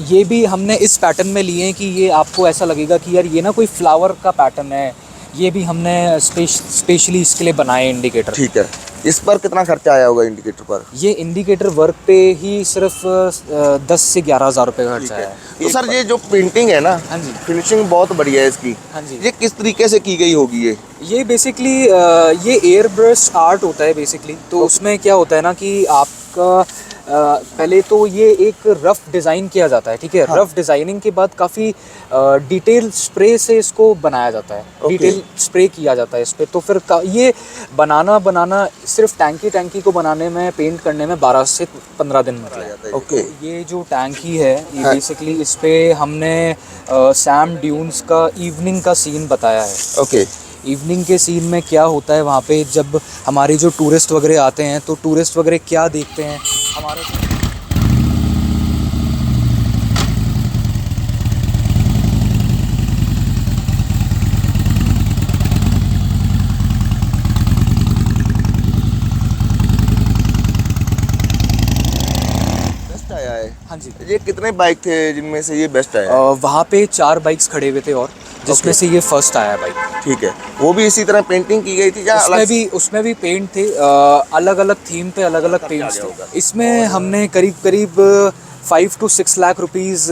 ये भी हमने इस पैटर्न में लिए हैं कि ये आपको ऐसा लगेगा कि यार ये ना कोई फ्लावर का पैटर्न है। ये भी हमने स्पेशली इसके लिए बनाए इंडिकेटर। ठीक है, इस पर कितना खर्चा आया होगा इंडिकेटर पर? ये इंडिकेटर वर्क पे ही सिर्फ 10 से 11 हज़ार रुपये का खर्चा है। तो सर ये जो पेंटिंग है ना, हाँ जी, फिनिशिंग बहुत बढ़िया है इसकी। हाँ जी। ये किस तरीके से की गई होगी ये बेसिकली ये एयर ब्रश आर्ट होता है बेसिकली। तो उसमें क्या होता है ना कि आपका पहले तो ये एक रफ़ डिज़ाइन किया जाता है, ठीक है। हाँ। रफ़ डिज़ाइनिंग के बाद काफ़ी डिटेल स्प्रे से इसको बनाया जाता है। ओके। डिटेल स्प्रे किया जाता है इस पर। तो फिर ये बनाना सिर्फ टैंकी को बनाने में, पेंट करने में 12 से 15 दिन लगता है। ओके। ये जो टैंकी है ये हाँ। बेसिकली इस पे हमने सैम ड्यून्स का इवनिंग का सीन बताया है। ओके। इवनिंग के सीन में क्या होता है वहाँ पे, जब हमारे जो टूरिस्ट वगैरह आते हैं तो टूरिस्ट वगैरह क्या देखते हैं हमारे बेस्ट आया है। हाँ जी। ये कितने बाइक थे जिनमें से ये बेस्ट आया? वहाँ पे 4 बाइक्स खड़े हुए थे और जिसमें से ये फर्स्ट आया बाइक। ठीक है, वो भी इसी तरह पेंटिंग की गई थी या उसमें भी पेंट थे, अलग अलग थीम पे अलग अलग पेंट्स थे। इसमें हमने करीब करीब 5 to 6 लाख रुपीस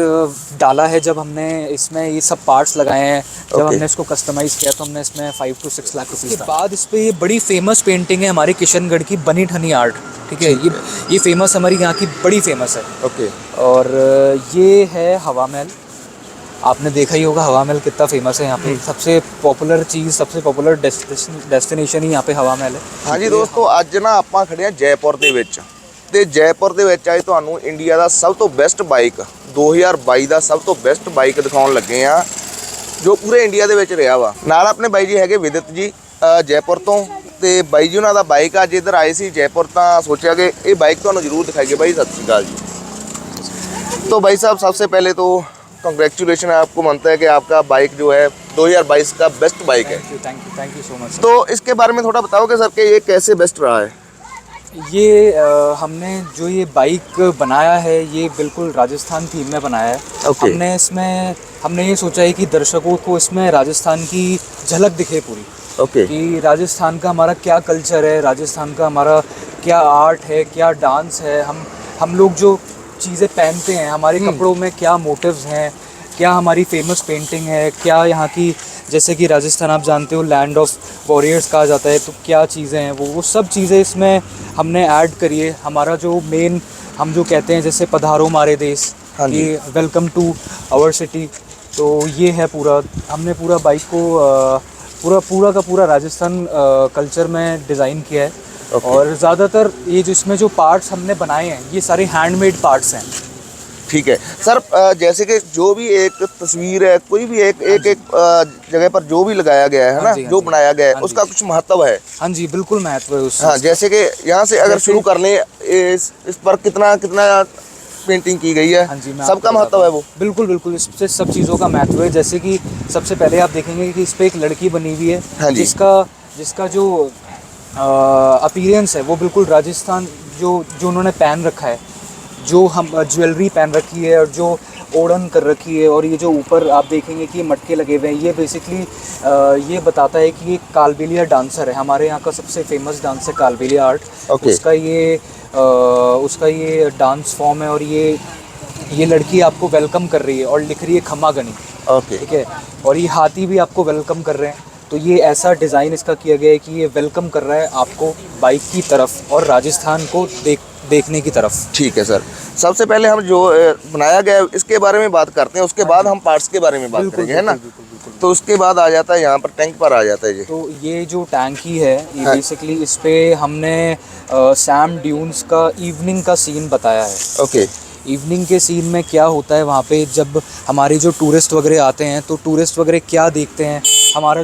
डाला है। जब हमने इसमें ये सब पार्ट्स लगाए हैं, जब हमने इसको कस्टमाइज़ किया तो हमने इसमें 5 to 6 लाख रुपीस। के बाद इस पे ये बड़ी फेमस पेंटिंग है हमारे किशनगढ़ की, बनी ठनी आर्ट, ठीक है। ये फेमस हमारी यहाँ की बड़ी फेमस है। ओके। और ये है हवा महल। आपने देखा ही होगा हवा महल कितना फेमस है यहाँ पे। सबसे पॉपुलर चीज़, सबसे पॉपुलर डेस्टिनेशन ही यहाँ पे हवा महल है। हाँ जी दोस्तों, ਅੱਜ ਨਾ ਆਪਾਂ ਖੜੇ ਆ ਜੈਪੁਰ ਦੇ ਵਿੱਚ ਤੇ ਜੈਪੁਰ ਦੇ ਵਿੱਚ ਅੱਜ ਤੁਹਾਨੂੰ ਇੰਡੀਆ ਦਾ ਸਭ ਤੋਂ ਬੈਸਟ ਬਾਈਕ 2022 ਦਾ ਸਭ ਤੋਂ ਬੈਸਟ ਬਾਈਕ ਦਿਖਾਉਣ ਲੱਗੇ ਆ ਜੋ ਪੂਰੇ ਇੰਡੀਆ ਦੇ ਵਿੱਚ ਰਿਹਾ ਵਾ। ਨਾਲ ਆਪਣੇ ਬਾਈ ਜੀ ਹੈਗੇ ਵਿਦਿਤ ਜੀ ਜੈਪੁਰ ਤੋਂ, ਤੇ ਬਾਈ ਜੀ ਉਹਨਾਂ ਦਾ ਬਾਈਕ ਅੱਜ ਇੱਧਰ ਆਏ ਸੀ ਜੈਪੁਰ, ਤਾਂ ਸੋਚਿਆ ਕਿ ਇਹ ਬਾਈਕ ਤੁਹਾਨੂੰ ਜ਼ਰੂਰ ਦਿਖਾਈਏ। ਬਾਈ सत श्री अकाल जी। तो भाई साहब सबसे पहले तो कंग्रेचुलेशन है, आपको मानता है कि आपका बाइक जो है 2022 का बेस्ट बाइक है। Thank you so much. तो इसके बारे में थोड़ा बताओगे सर कि ये कैसे बेस्ट रहा है? ये हमने जो ये बाइक बनाया है ये बिल्कुल राजस्थान थीम में बनाया है। हमने ये सोचा है कि दर्शकों को इसमें राजस्थान की झलक दिखे पूरी। ओके। कि राजस्थान का हमारा क्या कल्चर है, राजस्थान का हमारा क्या आर्ट है, क्या डांस है, हम लोग जो चीज़ें पहनते हैं, हमारे कपड़ों में क्या मोटिव्स हैं, क्या हमारी फेमस पेंटिंग है, क्या यहाँ की, जैसे कि राजस्थान आप जानते हो लैंड ऑफ वॉरियर्स कहा जाता है, तो क्या चीज़ें हैं वो सब चीज़ें इसमें हमने ऐड करी है। हमारा जो मेन हम जो कहते हैं जैसे पधारो हमारे देश, ये वेलकम टू आवर सिटी, तो ये है पूरा। हमने पूरा बाइक को पूरा का पूरा राजस्थान कल्चर में डिज़ाइन किया है। और ज़्यादातर ये जो इसमें जो पार्ट्स हमने बनाए हैं ये सारे हैंडमेड पार्ट्स हैं। ठीक है सर, जैसे कि जो भी एक तस्वीर है, कोई भी एक जगह पर जो भी लगाया गया है ना, जो बनाया गया है उसका कुछ महत्व है। हाँ जी, बिल्कुल महत्व है उसका। हाँ, जैसे कि यहाँ से अगर शुरू करने इस पर कितना पेंटिंग की गई है। हाँ जी, सबका महत्व है वो। बिल्कुल इससे सब चीज़ों का महत्व है। जैसे कि सबसे पहले आप देखेंगे कि इस पर एक लड़की बनी हुई है। हाँ जी। जिसका जो अपीयरेंस है वो बिल्कुल राजस्थान जो उन्होंने पहन रखा है, जो हम ज्वेलरी पहन रखी है और जो ओढ़न कर रखी है, और ये जो ऊपर आप देखेंगे कि ये मटके लगे हुए हैं, ये बेसिकली ये बताता है कि ये कालबेलिया डांसर है। हमारे यहाँ का सबसे फेमस डांस है कालबेलिया आर्ट। उसका ये डांस फॉर्म है। और ये लड़की आपको वेलकम कर रही है और लिख रही है खम्मा गनी। ओके। ठीक है। और ये हाथी भी आपको वेलकम कर रहे हैं। तो ये ऐसा डिज़ाइन इसका किया गया है कि ये वेलकम कर रहा है आपको बाइक की तरफ और राजस्थान को देखने की तरफ। ठीक है सर, सबसे पहले हम जो बनाया गया है इसके बारे में बात करते हैं, उसके बाद हम पार्ट्स के बारे में बात करेंगे, है ना। तो उसके बाद आ जाता है यहाँ पर टैंक पर आ जाता है जी। तो ये जो टैंकी है ये बेसिकली इस पे हमने सैम ड्यून्स का इवनिंग का सीन बताया है। ओके। इवनिंग के सीन में क्या होता है वहाँ पे, जब हमारे जो टूरिस्ट वगैरह आते हैं तो टूरिस्ट वगैरह क्या देखते हैं, हमारा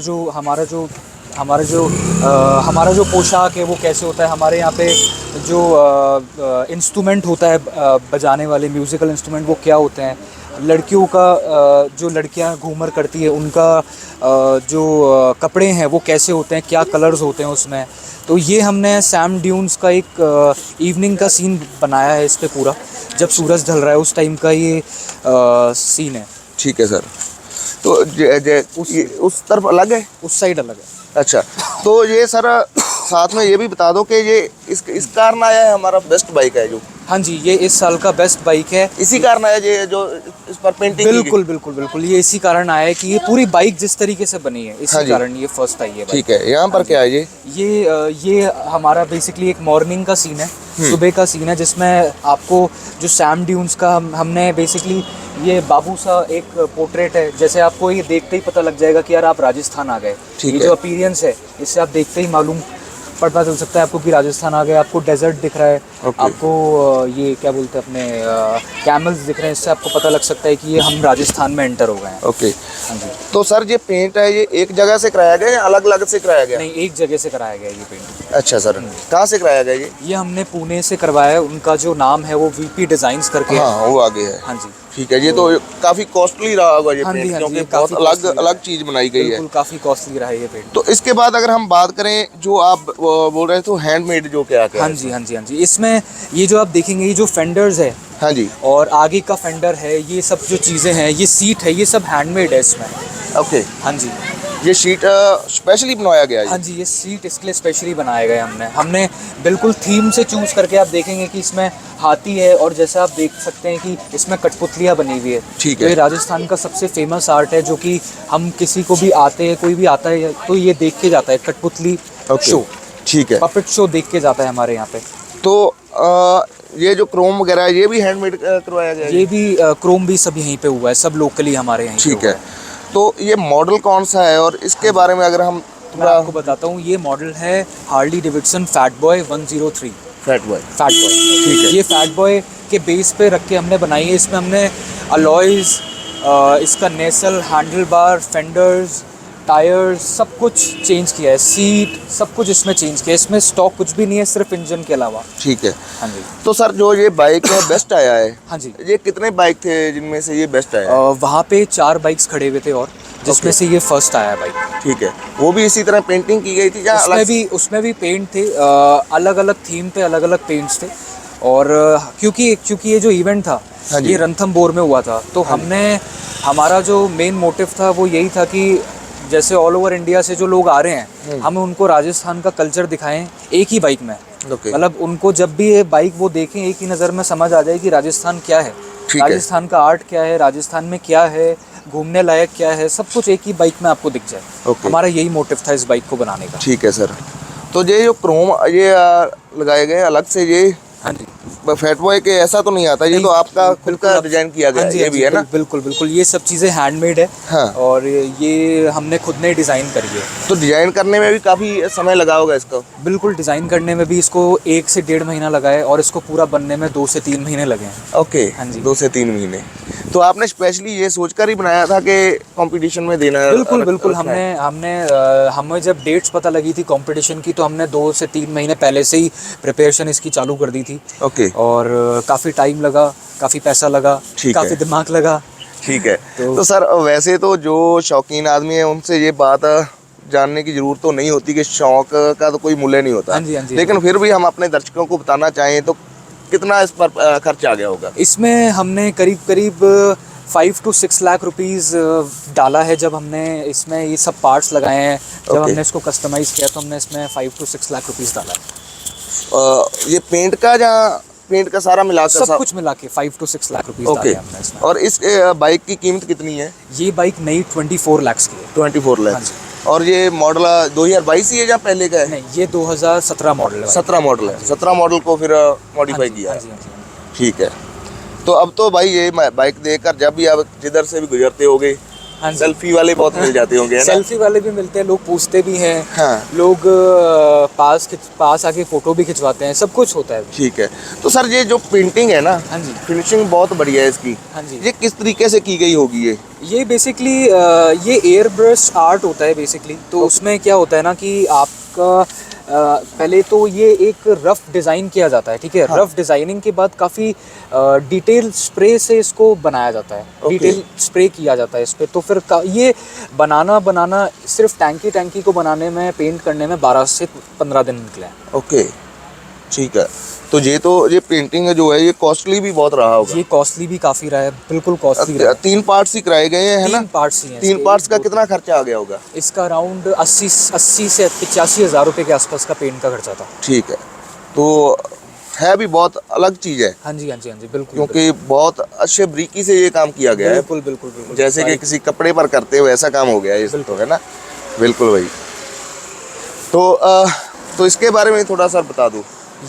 जो पोशाक है वो कैसे होता है, हमारे यहाँ पे जो इंस्ट्रूमेंट होता है बजाने वाले म्यूज़िकल इंस्ट्रूमेंट वो क्या होते हैं, लड़कियों का जो लड़कियाँ घूमर करती है उनका जो कपड़े हैं वो कैसे होते हैं, क्या कलर्स होते हैं उसमें। तो ये हमने सैम ड्यून्स का एक इवनिंग का सीन बनाया है इस पे पूरा। जब सूरज ढल रहा है उस टाइम का ये सीन है। ठीक है सर। तो उस तरफ अलग है, उस साइड अलग है। अच्छा। तो ये सर साथ में ये भी बता दो कि ये इस कारण आया है हमारा बेस्ट बाइक है जो। हाँ जी, ये इस साल का बेस्ट बाइक है। इसी कारण आया ये जो इस पर पेंटिंग बिल्कुल बिल्कुल बिल्कुल, ये इसी कारण आया है कि ये पूरी बाइक जिस तरीके से बनी है इसी कारण ये फर्स्ट आई है। ठीक है, यहाँ पर क्या है ये हमारा बेसिकली एक मॉर्निंग का सीन है, सुबह का सीन है, जिसमें आपको जो सैम ड्यून्स का हमने बेसिकली ये बाबू सा एक पोर्ट्रेट है, जैसे आपको ये देखते ही पता लग जाएगा कि यार आप राजस्थान आ गए। ये जो अपीयरेंस है इससे आप देखते ही मालूम पता चल सकता है आपको कि राजस्थान आ गए। आपको डेजर्ट दिख रहा है, आपको ये क्या बोलते हैं अपने कैमल्स दिख रहे हैं, इससे आपको पता लग सकता है कि ये हम राजस्थान में एंटर हो गए हैं। ओके। हाँ जी। तो सर ये पेंट है ये एक जगह से कराया गया या अलग अलग से कराया गया? नहीं, एक जगह से कराया गया ये पेंट। अच्छा सर, कहाँ से कराया गया ये हमने पुणे से करवाया है। उनका जो नाम है वो वीपी डिजाइन्स करके। हाँ, वो आगे है। हाँ जी। ठीक है, ये तो काफी कॉस्टली रहा होगा ये पेंट, हाँ क्योंकि जी, बहुत अलग अलग चीज बनाई गई है। बिल्कुल काफी कॉस्टली रहा है ये पेंट। तो इसके बाद अगर हम बात करें जो आप बोल रहे थे तो हैंडमेड जो क्या क्या हाँ जी हाँ जी हाँ जी, इसमें ये जो आप देखेंगे ये जो फेंडर्स है, हाँ जी, और आगे का फेंडर है, ये सब जो चीज़ें हैं, ये सीट है, ये सब हैंडमेड है इसमें। ओके। हाँ जी, ये शीट स्पेशली बनाया गया है? हाँ जी, ये सीट इसके लिए स्पेशली बनाए गए हमने बिल्कुल थीम से चूज करके। आप देखेंगे कि इसमें हाथी है, और जैसे आप देख सकते हैं कि इसमें कठपुतलियाँ बनी हुई है। ठीक तो है। ये राजस्थान का सबसे फेमस आर्ट है, जो कि हम किसी को भी आते हैं, कोई भी आता है तो ये देख के जाता है, कठपुतली शो। ठीक है, पपेट शो देख के जाता है हमारे यहाँ पे। तो ये जो क्रोम वगैरह है ये भी हैंडमेड करवाया गया है? ये भी क्रोम भी सब यहीं पे हुआ है, सब लोकली हमारे यहाँ। ठीक है। तो ये मॉडल कौन सा है और इसके बारे में अगर हम मैं आपको बताता हूँ, ये मॉडल है Harley Davidson fat boy 103। Fat boy. ठीक है। ये फैट बॉय के बेस पे रख के हमने बनाई है। इसमें हमने अलॉयज़, इसका नेसल, हैंडल बार, फेंडर्स, टायर्स, सब कुछ चेंज किया है, सीट, सब कुछ इसमें चेंज किया है। इसमें स्टॉक कुछ भी नहीं है, सिर्फ इंजन के अलावा। ठीक है। हाँ जी। तो सर जो ये बाइक है बेस्ट आया है? हाँ जी। ये कितने बाइक थे जिनमें से ये बेस्ट आया? वहाँ पे 4 बाइक्स खड़े हुए थे, और जिसमें से ये फर्स्ट आया बाइक। ठीक है। वो भी इसी तरह पेंटिंग की गई थी या उसमें भी पेंट थे, अलग अलग थीम पे अलग अलग पेंट्स थे। और क्योंकि ये जो इवेंट था ये रणथंभौर में हुआ था, तो हमारा जो मेन मोटिव था वो यही था कि जैसे ऑल ओवर इंडिया से जो लोग आ रहे हैं, हम उनको राजस्थान का कल्चर दिखाएं एक ही बाइक में। मतलब उनको जब भी ये बाइक वो देखें, एक ही नज़र में समझ आ जाए कि राजस्थान क्या है, राजस्थान का आर्ट क्या है, राजस्थान में क्या है, घूमने लायक क्या है, सब कुछ एक ही बाइक में आपको दिख जाए। हमारा यही मोटिव था इस बाइक को बनाने का। ठीक है सर। तो ये जो क्रोम ये लगाए गए अलग से, ये हाँ जी, फैट बॉय के ऐसा तो नहीं आता, ये तो आपका खुद का डिजाइन किया गया है? ये भी है ना? बिल्कुल बिल्कुल, ये सब चीज़ें हैंडमेड है। हाँ। और ये हमने खुद ने डिज़ाइन करी है। तो डिजाइन करने में भी काफ़ी समय लगा होगा इसको? बिल्कुल, डिज़ाइन करने में भी इसको 1 से 1.5 महीना लगा है, और इसको पूरा बनने में 2 से 3 महीने लगे हैं। ओके। हाँ जी, 2 से 3 महीने। तो आपने स्पेशली ये सोचकर ही बनाया था कि कंपटीशन में देना है? बिल्कुल बिल्कुल, हमें जब डेट्स पता लगी थी कंपटीशन की, तो हमने 2 से 3 महीने पहले से ही प्रिपरेशन इसकी चालू कर दी थी। ओके। और काफ़ी टाइम लगा, काफ़ी पैसा लगा, काफ़ी दिमाग लगा। ठीक है। तो सर वैसे तो जो शौकीन आदमी है उनसे ये बात जानने की जरूरत तो नहीं होती कि शौक का तो कोई मूल्य नहीं होता। हाँ जी, हाँ जी। लेकिन फिर भी हम अपने दर्शकों को बताना चाहें तो कितना इस पर खर्च आ गया होगा? इसमें हमने करीब 5 to 6 लाख रुपीस डाला है। जब हमने इसमें ये सब पार्ट्स लगाए हैं, जब हमने इसको कस्टमाइज़ किया, तो हमने इसमें 5 to 6 लाख रुपीस डाला है। ये पेंट का या पेंट का सारा मिलाकर? सब कुछ मिला के 5 to 6 लाख रुपीस डाले हमने इसमें। और इस बाइक की कीमत कितनी है? ये बाइक नई 24 लाख की है। 24 लाख। और ये मॉडल 2022 ही है या पहले का है? नहीं, ये 2017 मॉडल है। 17 मॉडल है। 17 मॉडल को फिर मॉडिफाई किया है। ठीक है। तो अब तो भाई ये बाइक देखकर जब भी आप जिधर से भी गुजरते होगे, सेल्फी वाले बहुत मिल जाते होंगे, है ना? सेल्फी वाले भी मिलते हैं, लोग पूछते भी हैं। हाँ। लोग पास आके फोटो भी खिंचवाते हैं, सब कुछ होता है। ठीक है। तो सर ये जो पेंटिंग है ना, हाँ जी, फिनिशिंग बहुत बढ़िया है इसकी। हाँ जी। ये किस तरीके से की गई होगी? ये बेसिकली ये एयर ब्रश आर्ट होता है बेसिकली। तो उसमें क्या होता है ना कि आपका पहले तो ये एक रफ डिज़ाइन किया जाता है, ठीक है? हाँ। रफ डिज़ाइनिंग के बाद काफ़ी डिटेल स्प्रे से इसको बनाया जाता है। डिटेल स्प्रे किया जाता है इस पर। तो फिर ये बनाना सिर्फ टैंकी को बनाने में, पेंट करने में 12 से 15 दिन निकले हैं। ओके। ठीक है। तो ये पेंटिंग जो है ये कॉस्टली भी बहुत रहा होगा। ये कॉस्टली भी काफ़ी रहा है, बिल्कुल कॉस्टली रहा है। 3 पार्ट्स ही कराए गए हैं, है ना? 3 पार्ट्स ही हैं 3 इसके। पार्ट्स का कितना खर्चा आ गया होगा? इसका अराउंड 80 से 85 हज़ार रुपये के आसपास का पेंट का खर्चा था। ठीक है। तो है भी बहुत अलग चीज़ है, हाँ जी, हाँ जी, हाँ जी, बिल्कुल। क्योंकि बहुत अच्छे बारीकी से ये काम किया गया है, बिल्कुल बिल्कुल बिल्कुल, जैसे कि किसी कपड़े पर करते हो ऐसा काम हो गया है ये तो, है ना? बिल्कुल भाई। तो इसके बारे में थोड़ा सा बता दो।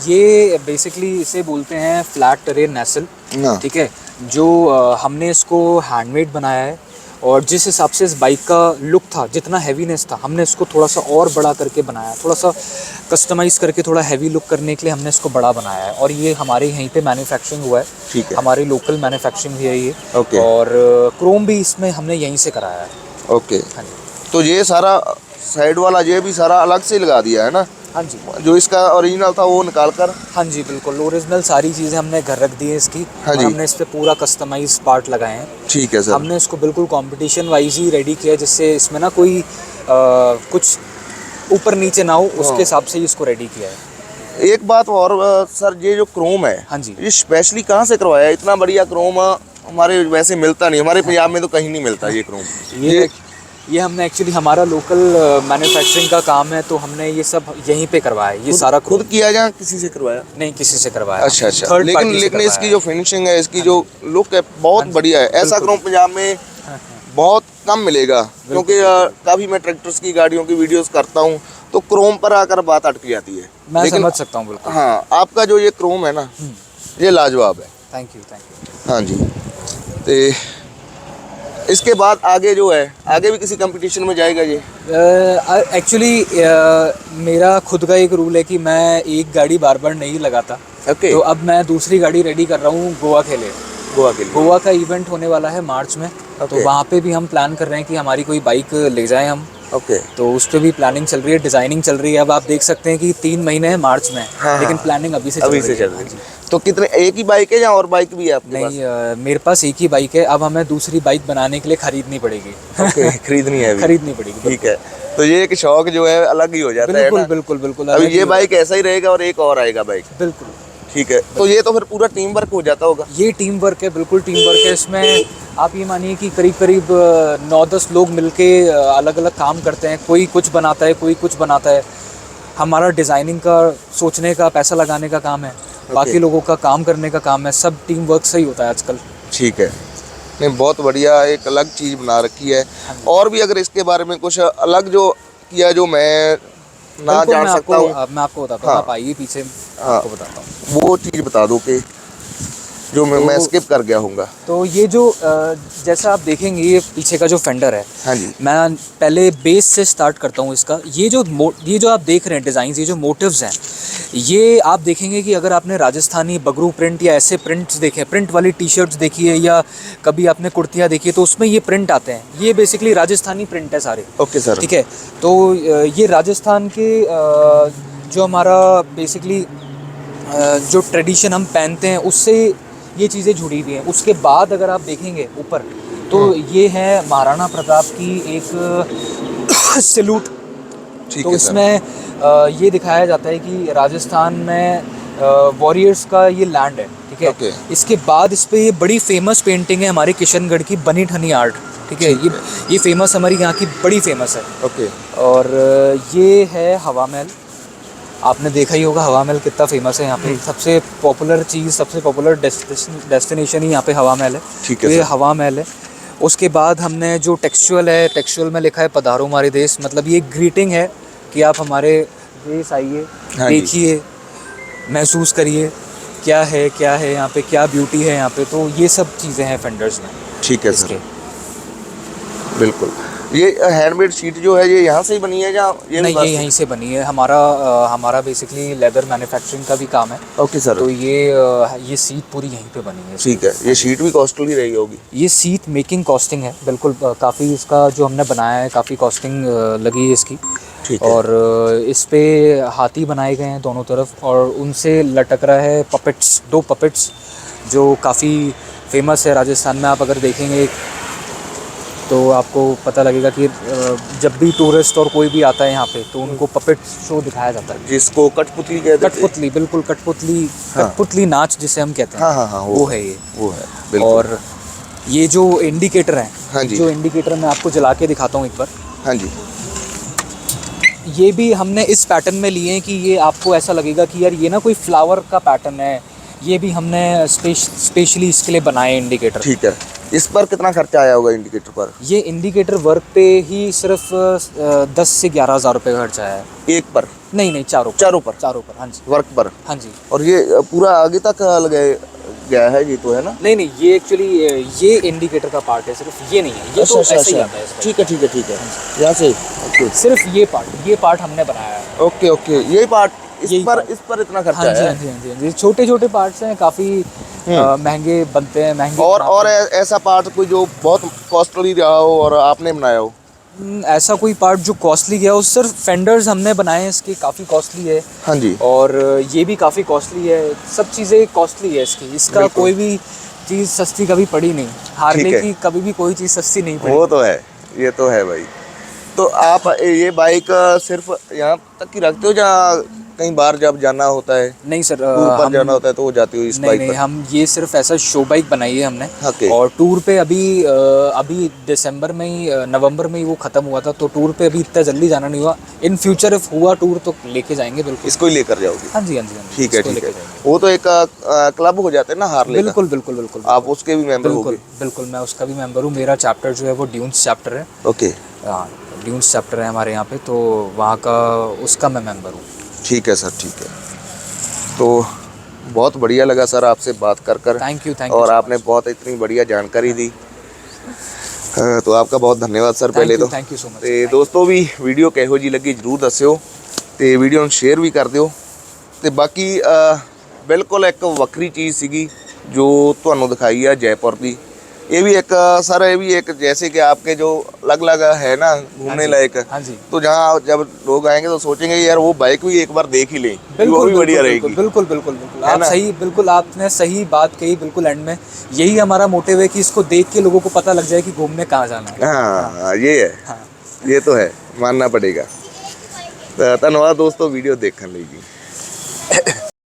ये बेसिकली इसे बोलते हैं फ्लैट टेरेन नेसल, हाँ। ठीक है। जो हमने इसको हैंडमेड बनाया है, और जिस हिसाब से इस बाइक का लुक था, जितना हैवीनेस था, हमने इसको थोड़ा सा और बड़ा करके बनाया, थोड़ा सा कस्टमाइज़ करके थोड़ा हैवी लुक करने के लिए हमने इसको बड़ा बनाया है। और ये हमारे यहीं पे मैन्युफैक्चरिंग हुआ है। ठीक है। हमारी लोकल मैन्युफैक्चरिंग भी है ये। ओके। और क्रोम भी इसमें हमने यहीं से कराया है। ओके। हाँ जी, तो ये सारा साइड वाला ये भी सारा अलग से लगा दिया है ना? हाँ जी, जो इसका ओरिजिनल था वो निकाल कर। हाँ जी, बिल्कुल ओरिजिनल सारी चीज़ें हमने घर रख दी है इसकी। हाँ और जी। हमने इस पे पूरा कस्टमाइज पार्ट लगाए हैं। ठीक है सर। हमने इसको बिल्कुल कंपटीशन वाइज ही रेडी किया है, जिससे इसमें ना कोई कुछ ऊपर नीचे ना हो, उसके हिसाब से ही इसको रेडी किया है। एक बात और सर, ये जो क्रोम है, हाँ जी। ये स्पेशली कहाँ से करवाया है? इतना बढ़िया क्रोम हमारे वैसे मिलता नहीं, हमारे पंजाब में तो कहीं नहीं मिलता ये क्रोम। ये हमने एक्चुअली, हमारा लोकल मैन्युफैक्चरिंग का काम है, तो हमने ये सब यहीं पे करवाया है। ये सारा खुद किया या किसी से करवाया? नहीं, किसी से करवाया। अच्छा अच्छा। Third लेकिन party से लेकिन करवाया इसकी है। जो फिनिशिंग है, इसकी जो लुक है बहुत बढ़िया है। ऐसा क्रोम पंजाब में बहुत कम मिलेगा, क्योंकि काफ़ी मैं ट्रैक्टर्स की गाड़ियों की वीडियोस करता हूँ, तो क्रोम पर आकर बात अटक जाती है। मैं समझ सकता हूँ बिल्कुल। हाँ, आपका जो ये क्रोम है ना, ये लाजवाब है। Thank you. हाँ जी। तो इसके बाद आगे जो है, आगे भी किसी कंपटीशन में जाएगा ये? एक्चुअली मेरा खुद का एक रूल है कि मैं एक गाड़ी बार बार नहीं लगाता। ओके। तो अब मैं दूसरी गाड़ी रेडी कर रहा हूँ गोवा के लिए। गोवा के लिए? गोवा का इवेंट होने वाला है मार्च में। तो वहाँ पे भी हम प्लान कर रहे हैं कि हमारी कोई बाइक ले जाएं हम। ओके। तो उस पर भी प्लानिंग चल रही है, डिज़ाइनिंग चल रही है। अब आप देख सकते हैं कि 3 महीने हैं मार्च में। हाँ, लेकिन हाँ। प्लानिंग अभी से अभी से चल रही है। तो कितने, एक ही बाइक है या और बाइक भी है आपके पास? नहीं, मेरे पास एक ही बाइक है। अब हमें दूसरी बाइक बनाने के लिए खरीदनी पड़ेगी। ओके, खरीदनी है अभी? खरीदनी पड़ेगी। ठीक है। तो ये एक शौक जो है अलग ही हो जाता है बिल्कुल ना? बिल्कुल बिल्कुल। अभी ये बाइक ऐसा ही रहेगा और एक और आएगा बाइक? बिल्कुल। ठीक है। तो ये तो फिर पूरा टीम वर्क हो जाता होगा? ये टीम वर्क है, बिल्कुल टीम वर्क है। इसमें आप ये मानिए कि करीब करीब 9-10 लोग मिलके अलग अलग काम करते हैं। कोई कुछ बनाता है, कोई कुछ बनाता है। हमारा डिज़ाइनिंग का, सोचने का, पैसा लगाने का काम है। बाकी लोगों का काम करने का काम है। सब टीम वर्क से ही होता है आजकल। ठीक है। नहीं, बहुत बढ़िया, एक अलग चीज़ बना रखी है। और भी अगर इसके बारे में कुछ अलग जो किया जो मैं ना जान सकता हूँ? मैं आपको बताता हूँ। हाँ। आप आइए पीछे, हाँ। आपको बताता हूँ। वो चीज़ बता दो कि जो मैं स्किप कर गया हूँगा। तो ये जो जैसा आप देखेंगे, ये पीछे का जो फेंडर है, हाँ जी। मैं पहले बेस से स्टार्ट करता हूँ इसका। ये जो आप देख रहे हैं डिज़ाइंस, ये जो मोटिव्स हैं, ये आप देखेंगे कि अगर आपने राजस्थानी बगरू प्रिंट या ऐसे प्रिंट्स देखे, प्रिंट वाली टी शर्ट्स देखी है, या कभी आपने कुर्तियाँ देखी है, तो उसमें ये प्रिंट आते हैं। ये बेसिकली राजस्थानी प्रिंट है सारे। Okay sir. ठीक है। तो ये राजस्थान के जो हमारा बेसिकली जो ट्रेडिशन हम पहनते हैं, उससे ये चीज़ें जुड़ी हुई हैं। उसके बाद अगर आप देखेंगे ऊपर, तो ये है महाराणा प्रताप की एक सैल्यूट। तो इसमें ये दिखाया जाता है कि राजस्थान में वॉरियर्स का ये लैंड है। ठीक है। ओके। इसके बाद इस पे ये बड़ी फेमस पेंटिंग है हमारे किशनगढ़ की, बनी ठनी आर्ट। ठीक है। ये फेमस, हमारी यहाँ की बड़ी फेमस है। ओके। और ये है हवा महल। आपने देखा ही होगा हवा महल कितना फेमस है यहाँ पे। सबसे पॉपुलर चीज़, सबसे पॉपुलर डेस्टिनेशन ही यहाँ पे हवा महल है। ठीक है। तो ये हवा महल है। उसके बाद हमने जो टेक्सचुअल है, टेक्सचुअल में लिखा है पधारो हमारे देश। मतलब ये ग्रीटिंग है कि आप हमारे देश आइए, देखिए, महसूस करिए क्या है यहाँ पे, क्या ब्यूटी है यहाँ पे। तो ये सब चीज़ें हैं फेंडर्स में। ठीक है सर, बिल्कुल। ये हैंडमेड शीट जो है, ये यहाँ से ही बनी है या ये? नहीं, ये यहीं से बनी है। हमारा बेसिकली लेदर मैन्युफैक्चरिंग का भी काम है। Okay sir. तो ये सीट पूरी यहीं पे बनी है। ठीक है। ये शीट भी कॉस्टली रही होगी? ये सीट मेकिंग कॉस्टिंग है, बिल्कुल। काफ़ी इसका जो हमने बनाया है, काफ़ी कॉस्टिंग लगी है इसकी। ठीक है। और इस पे हाथी बनाए गए हैं दोनों तरफ, और उनसे लटक रहा है पपेट्स, 2 पपेट्स जो काफ़ी फेमस है राजस्थान में। आप अगर देखेंगे, तो आपको पता लगेगा कि जब भी टूरिस्ट और कोई भी आता है यहाँ पे तो उनको पपेट शो दिखाया जाता है, जिसको कठपुतली कहते हैं। कठपुतली, बिल्कुल कठपुतली। हाँ। कठपुतली नाच जिसे हम कहते हैं। हाँ हाँ हाँ, वो है ये। वो है बिल्कुल। और ये जो इंडिकेटर है, हाँ जी। जो इंडिकेटर मैं आपको जला के दिखाता हूँ एक बार। हाँ जी। ये भी हमने इस पैटर्न में लिए हैं कि ये आपको ऐसा लगेगा कि यार ये ना कोई फ्लावर का पैटर्न है। ये भी हमने स्पेशली इसके लिए बनाए इंडिकेटर। ठीक है। इस पर कितना खर्चा आया होगा इंडिकेटर पर? ये इंडिकेटर वर्क पे ही सिर्फ 10 से 11,000 रुपये का खर्चा है। एक पर? नहीं, चारों चारों पर? चारों पर, हाँ जी। वर्क पर? हाँ जी। और ये पूरा आगे तक लगाया गया है ये तो, है ना? नहीं, ये एक्चुअली ये इंडिकेटर का पार्ट है, सिर्फ ये नहीं है। ये तो ऐसे ही आता है इसमें। ठीक है ठीक है ठीक है। यहाँ से ओके। सिर्फ ये पार्ट हमने बनाया है। ओके ओके, यही पार्ट इस यही पर part। इस पर इतना खर्चा हाँ जी, है? हाँ जी, हाँ जी, हाँ जी। छोटे पार्ट्स हैं, काफ़ी महंगे बनते हैं, महंगे। और ऐसा पार्ट कोई जो बहुत कॉस्टली रहा हो और आपने बनाया हो? ऐसा कोई पार्ट जो कॉस्टली गया हो, सिर्फ फेंडर्स हमने बनाए हैं इसके, काफ़ी कॉस्टली है। हाँ जी। और ये भी काफ़ी कॉस्टली है, सब चीज़ें कॉस्टली है इसकी। इसका बिल्कुल। कोई भी चीज़ सस्ती कभी पड़ी नहीं। हार्ले है। की कभी भी कोई चीज़ सस्ती नहीं पड़ी। वो तो है, ये तो है भाई। तो आप ये बाइक सिर्फ यहाँ तक ही रखते हो या कहीं बाहर जब जाना होता है, नहीं सर, टूर पर जाना होता है तो वो जाती हो इस बाइक नहीं, पर? हम ये सिर्फ ऐसा शो बाइक बनाई है हमने। ओके। और टूर पे अभी दिसंबर में ही, नवंबर में ही वो ख़त्म हुआ था, तो टूर पे अभी इतना जल्दी जाना नहीं हुआ। इन फ्यूचर इफ हुआ टूर तो लेके जाएंगे बिल्कुल। इसको ही लेकर जाओगे? हाँ जी, हाँ जी, हाँ जी। ठीक है इसको ठीक है। लेके जाएंगे। वो तो एक क्लब हो जाता है ना हार्ले का? बिल्कुल बिल्कुल बिल्कुल। आप उसके भी मेंबर बिल्कुल होगे? बिल्कुल, मैं उसका भी मेंबर हूँ। मेरा चैप्टर जो है वो ड्यून्स चैप्टर है। ओके। हाँ, ड्यून्स चैप्टर है हमारे यहाँ पे, तो वहाँ का उसका मैं मेंबर हूँ। ठीक है सर, ठीक है। तो बहुत बढ़िया लगा सर आपसे बात कर थैंक यू और आपने बहुत इतनी बढ़िया जानकारी दी। तो आपका बहुत धन्यवाद सर पहले तो। Thank you so much. ਤੇ ਦੋਸਤੋ ਵੀ ਵੀਡੀਓ ਕਿਹੋ ਜੀ ਲੱਗੀ ਜਰੂਰ ਦੱਸਿਓ ਤੇ ਵੀਡੀਓ ਨੂੰ ਸ਼ੇਅਰ ਵੀ ਕਰ ਦਿਓ ਤੇ ਬਾਕੀ ਬਿਲਕੁਲ ਇੱਕ ਵੱਖਰੀ ਚੀਜ਼ ਸੀਗੀ ਜੋ ਤੁਹਾਨੂੰ ਦਿਖਾਈ ਆ जयपुर ਦੀ। ये भी एक सर, ये भी एक जैसे कि आपके जो अलग अलग है ना घूमने लायक, हाँ जी। तो जहाँ जब लोग आएंगे तो सोचेंगे यार वो बाइक भी एक बार देख ही लें, वो बिल्कुल भी बढ़िया रहेगी। बिल्कुल बिल्कुल बिल्कुल, है आप ना? सही, बिल्कुल आपने सही बात कही बिल्कुल एंड में। यही हमारा मोटिव है कि इसको देख के लोगों को पता लग जाए कि घूमने कहाँ जाना है। हाँ ये है, हाँ। ये तो है, मानना पड़ेगा। धन्यवाद दोस्तों वीडियो देखने ਲਈ जी।